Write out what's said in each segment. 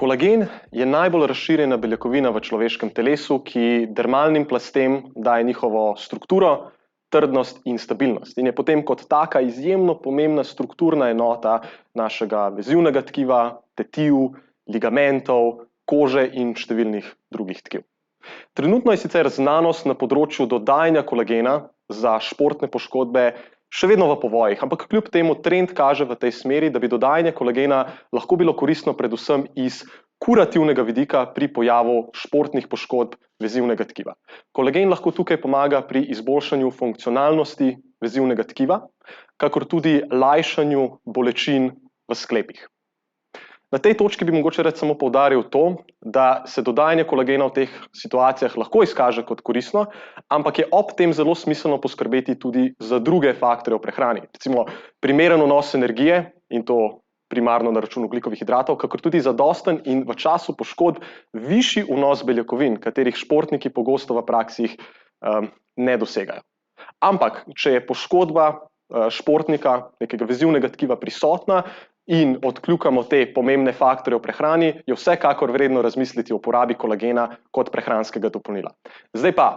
Kolagen je najbolj razširjena beljakovina v človeškem telesu, ki dermalnim plastem daje njihovo strukturo, trdnost in stabilnost. In je potem kot taka izjemno pomembna strukturna enota našega vezivnega tkiva, tetiv, ligamentov, kože in številnih drugih tkiv. Trenutno je sicer znanost na področju dodajanja kolagena za športne poškodbe še vedno v povojih, ampak kljub temu trend kaže v tej smeri, da bi dodajanje kolagena lahko bilo koristno predvsem iz kurativnega vidika pri pojavu športnih poškodb vezivnega tkiva. Kolagen lahko tukaj pomaga pri izboljšanju funkcionalnosti vezivnega tkiva, kakor tudi lajšanju bolečin v sklepih. Na tej točki bi mogoče rad samo poudaril to, da se dodajanje kolagena v teh situacijah lahko izkaže kot koristno, ampak je ob tem zelo smiselno poskrbeti tudi za druge faktorje v prehrani. Recimo primeren vnos energije, in to primarno na račun ogljikovih hidratov, kakor tudi zadosten in v času poškodb višji vnos beljakovin, katerih športniki pogosto v praksi ne dosegajo. Ampak, če je poškodba športnika, nekega vezivnega tkiva prisotna in odkljukamo te pomembne faktorje v prehrani, je vsekakor vredno razmisliti o uporabi kolagena kot prehranskega dopolnila. Zdaj pa,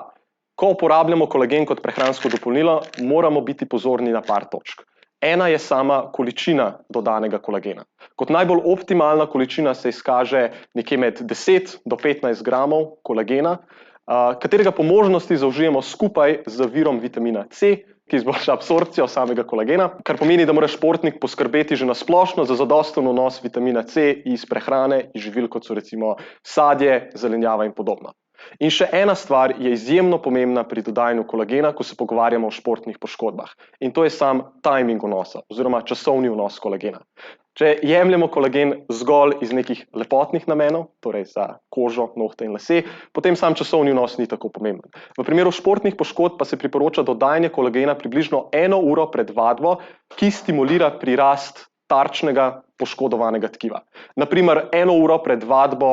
ko uporabljamo kolagen kot prehransko dopolnilo, moramo biti pozorni na par točk. Ena je sama količina dodanega kolagena. Kot najbolj optimalna količina se izkaže nekje med 10 do 15 gramov kolagena, katerega po možnosti zaužijemo skupaj z virom vitamina C, ki izboljša absorpcijo samega kolagena, kar pomeni, da mora športnik poskrbeti že na splošno za zadosten vnos vitamina C iz prehrane, iz živil, kot so recimo sadje, zelenjava in podobno. In še ena stvar je izjemno pomembna pri dodajanju kolagena, ko se pogovarjamo o športnih poškodbah. In to je sam timing vnosa oziroma časovni vnos kolagena. Če jemljemo kolagen zgolj iz nekih lepotnih namenov, torej za kožo, nohte in lase, potem sam časovni vnos ni tako pomemben. V primeru športnih poškodb pa se priporoča dodajanje kolagena približno 1 uro pred vadbo, ki stimulira prirast tarčnega poškodovanega tkiva. Na primer, 1 uro pred vadbo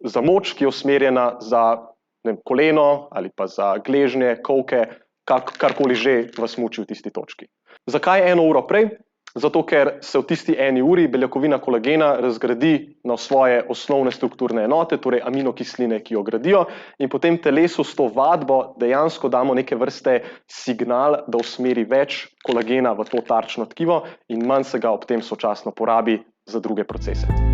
za moč, ki je usmerjena za koleno ali pa za gležnje, kolke, karkoli že vas muči v tisti točki. Zakaj 1 uro prej? Zato, ker se v tisti 1 uri beljakovina kolagena razgradi na svoje osnovne strukturne enote, torej aminokisline, ki jo gradijo, in potem telesu s to vadbo dejansko damo neke vrste signal, da usmeri več kolagena v to tarčno tkivo in manj se ga ob tem sočasno porabi za druge procese.